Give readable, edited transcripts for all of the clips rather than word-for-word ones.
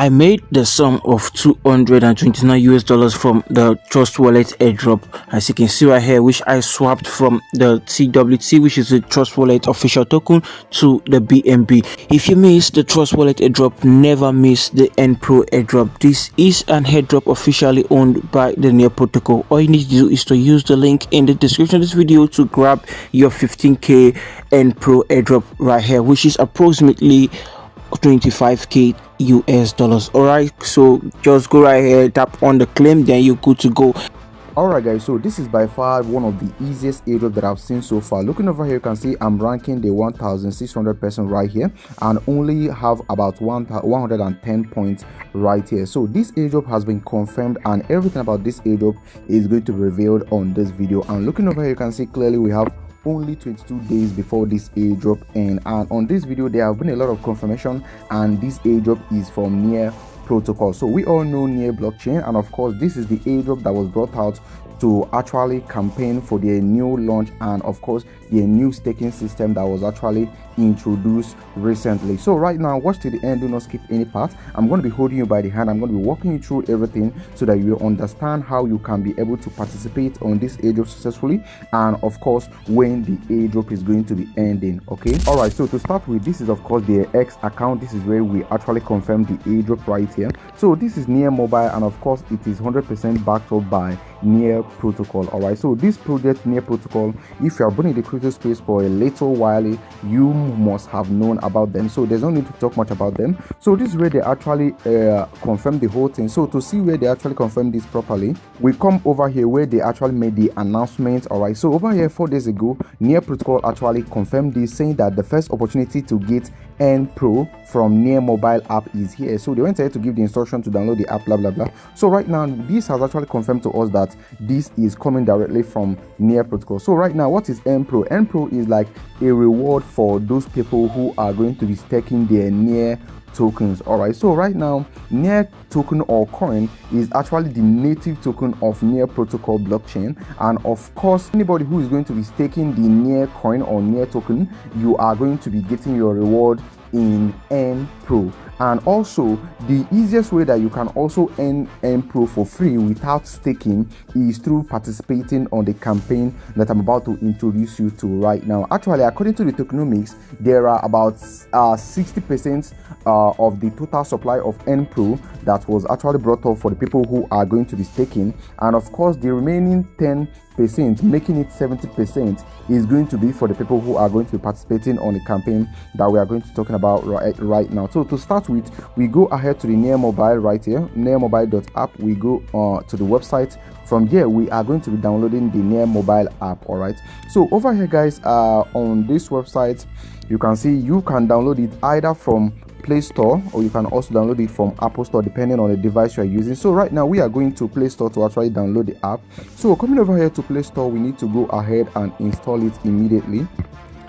I made the sum of 229 US dollars from the Trust Wallet airdrop, as you can see right here, which I swapped from the TWT, which is the Trust Wallet official token, to the BNB. If you miss the Trust Wallet airdrop, never miss the NPRO airdrop. This is an airdrop officially owned by the NPRO protocol. All you need to do is to use the link in the description of this video to grab your 15k NPRO airdrop right here, which is approximately 25k US dollars. All right, so just go right here, tap on the claim, then you're good to go. Alright guys, so this is by far one of the easiest airdrop that I've seen so far. Looking over here, you can see I'm ranking the 1600 person right here and only have about 110 points right here. So this airdrop has been confirmed and everything about this airdrop is going to be revealed on this video. And looking over here, you can see clearly we have only 22 days before this airdrop end, and on this video there have been a lot of confirmation, and this airdrop is from NPRO protocol. So we all know NPRO blockchain, and of course this is the airdrop that was brought out to actually campaign for their new launch and of course their new staking system that was actually introduced recently. So right now, watch till the end, do not skip any part. I'm going to be holding you by the hand, I'm going to be walking you through everything so that you will understand how you can be able to participate on this airdrop successfully, and of course when the airdrop is going to be ending. Okay, all right, so to start with, this is of course the X account. This is where we actually confirm the airdrop right here. So this is NPRO mobile, and of course it is 100% backed up by NPRO protocol. All right, so this project NPRO protocol, if you have been in the crypto space for a little while, you must have known about them, so there's no need to talk much about them. So this is where they actually confirm the whole thing. So to see where they actually confirm this properly, we come over here where they actually made the announcement. All right, so over here 4 days ago, NPRO protocol actually confirmed this, saying that the first opportunity to get NPRO from NPRO mobile app is here. So they went ahead to give the instruction to download the app, blah blah blah. So right now this has actually confirmed to us that this is coming directly from NPRO protocol. So right now, what is NPRO? NPRO is like a reward for those people who are going to be staking their NPRO tokens. All right, so right now NPRO token or coin is actually the native token of NPRO protocol blockchain, and of course anybody who is going to be staking the NPRO coin or NPRO token, you are going to be getting your reward in NPRO. And also the easiest way that you can also earn NPRO for free without staking is through participating on the campaign that I'm about to introduce you to right now. Actually, according to the tokenomics, there are about 60% of the total supply of NPRO that was actually brought up for the people who are going to be staking, and of course the remaining 10%, making it 70%, is going to be for the people who are going to be participating on the campaign that we are going to be talking about right now. So to start with, we go ahead to the NPRO mobile right here, npro-mobile.app. We go to the website. From here we are going to be downloading the NPRO mobile app. All right, so over here guys, on this website you can see you can download it either from Play Store, or you can also download it from Apple Store depending on the device you are using. So right now we are going to Play Store to actually download the app. So coming over here to Play Store, we need to go ahead and install it immediately.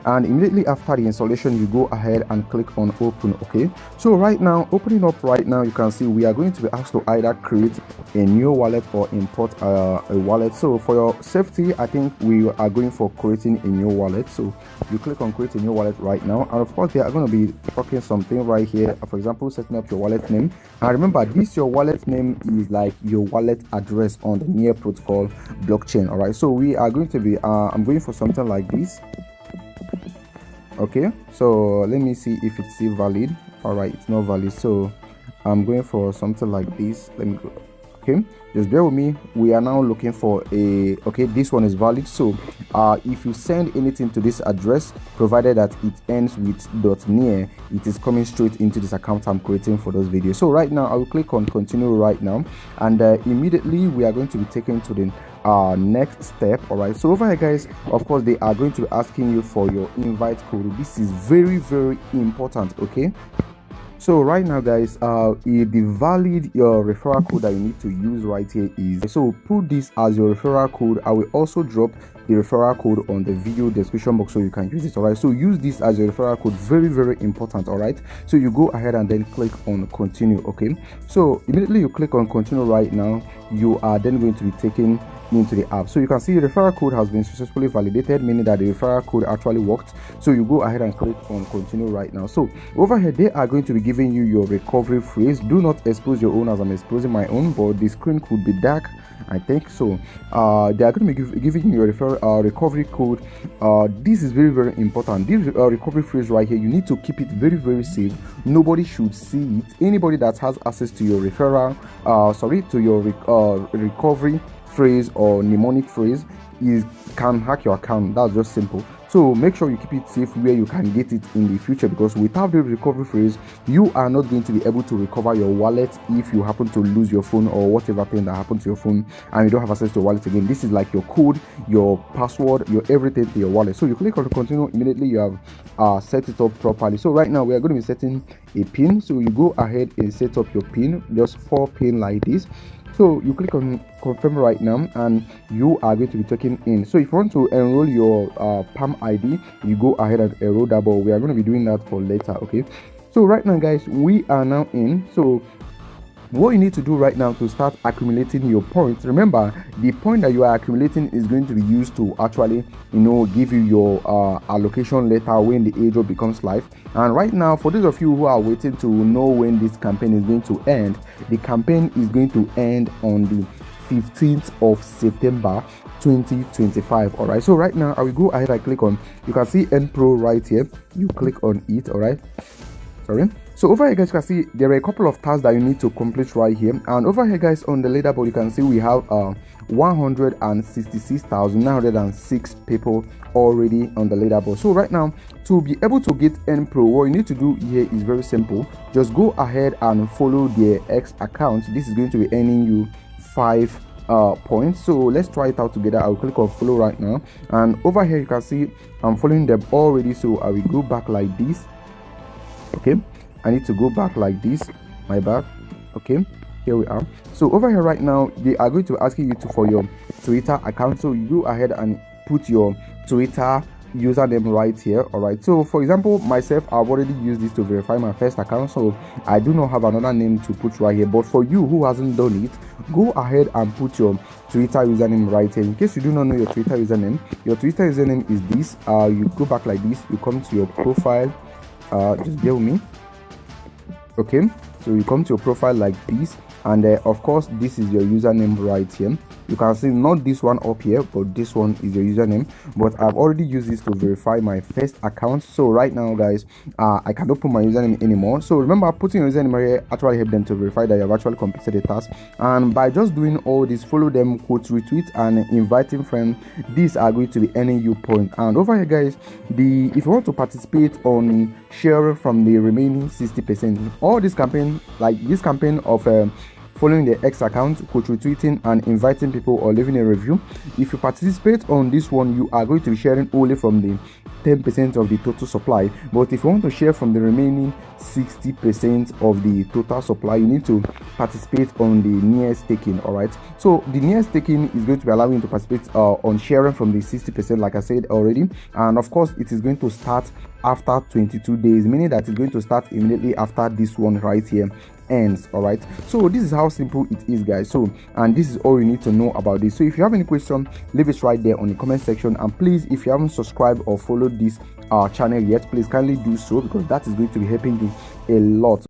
And immediately after the installation, you go ahead and click on open. Okay, so right now, opening up right now, you can see we are going to be asked to either create a new wallet or import a wallet. So for your safety, I think we are going for creating a new wallet. So you click on create a new wallet right now, and of course they are going to be talking something right here, for example setting up your wallet name. And remember, this your wallet name is like your wallet address on the NPRO protocol blockchain. All right, so we are going to be I'm going for something like this. Okay, so let me see if it's still valid. All right, it's not valid, so I'm going for something like this. Let me go. Okay, just bear with me. We are now looking for a, okay, this one is valid. So if you send anything to this address, provided that it ends with .NPRO, it is coming straight into this account I'm creating for those videos. So right now I will click on continue right now, and immediately we are going to be taken to the next step. All right, so over here guys, of course they are going to be asking you for your invite code. This is very important. Okay, so right now guys, the valid your referral code that you need to use right here is, so put this as your referral code. I will also drop the referral code on the video description box so you can use it. All right, so use this as your referral code, very important. All right, so you go ahead and then click on continue. Okay, so immediately you click on continue right now, you are then going to be taken into the app. So you can see the referral code has been successfully validated, meaning that the referral code actually worked. So you go ahead and click on continue right now. So over here they are going to be giving you your recovery phrase. Do not expose your own as I'm exposing my own, but the screen could be dark, I think so. They are going to be giving you your recovery code. This is very important. This recovery phrase right here, you need to keep it very safe. Nobody should see it. Anybody that has access to your referral to your recovery phrase or mnemonic phrase can hack your account. That's just simple. So make sure you keep it safe where you can get it in the future, because without the recovery phrase you are not going to be able to recover your wallet if you happen to lose your phone or whatever thing that happened to your phone and you don't have access to your wallet again. This is like your code, your password, your everything to your wallet. So you click on continue, immediately you have set it up properly. So right now we are going to be setting a pin. So you go ahead and set up your pin, just 4 pin like this. So you click on confirm right now and you are going to be checking in. So if you want to enroll your palm ID, you go ahead and enroll that, but we are going to be doing that for later. Okay, so right now guys, we are now in. So what you need to do right now to start accumulating your points, remember the point that you are accumulating is going to be used to actually give you your allocation later when the airdrop becomes live. And right now, for those of you who are waiting to know when this campaign is going to end, the campaign is going to end on the 15th of September 2025. All right, so right now I will go ahead and click on, you can see NPRO right here, you click on it. All right, sorry. So over here guys, you can see there are a couple of tasks that you need to complete right here, and over here guys on the leaderboard you can see we have 166,906 people already on the leaderboard. So right now, to be able to get NPRO, what you need to do here is very simple. Just go ahead and follow their X account. This is going to be earning you 5 points. So let's try it out together. I'll click on follow right now, and over here you can see I'm following them already. So I will go back like this. Okay, I need to go back like this, my bad. Okay, here we are. So over here right now they are going to ask you for your Twitter account. So you go ahead and put your Twitter username right here. All right, so for example myself, I've already used this to verify my first account, so I do not have another name to put right here. But for you who hasn't done it, go ahead and put your Twitter username right here. In case you do not know your Twitter username is this. You go back like this, you come to your profile, just bear with me. Okay, so you come to your profile like this, and of course this is your username right here. You can see not this one up here, but this one is your username. But I've already used this to verify my first account. So right now guys, I cannot put my username anymore. So remember, putting your username here actually help them to verify that you have actually completed the task. And by just doing all this, follow them, quote, retweet, and inviting friends, these are going to be earning you points. And over here guys, if you want to participate on sharing from the remaining 60%, all this campaign, like this campaign of following the X account, quote, retweeting, and inviting people or leaving a review, if you participate on this one, you are going to be sharing only from the 10% of the total supply. But if you want to share from the remaining 60% of the total supply, you need to participate on the nearest staking. All right, so the nearest staking is going to be allowing you to participate on sharing from the 60%, like I said already. And of course it is going to start after 22 days, meaning that it's going to start immediately after this one right here ends. All right, so this is how simple it is guys. So, and this is all you need to know about this. So if you have any question, leave it right there on the comment section. And please, if you haven't subscribed or followed this channel yet, please kindly do so, because that is going to be helping you a lot.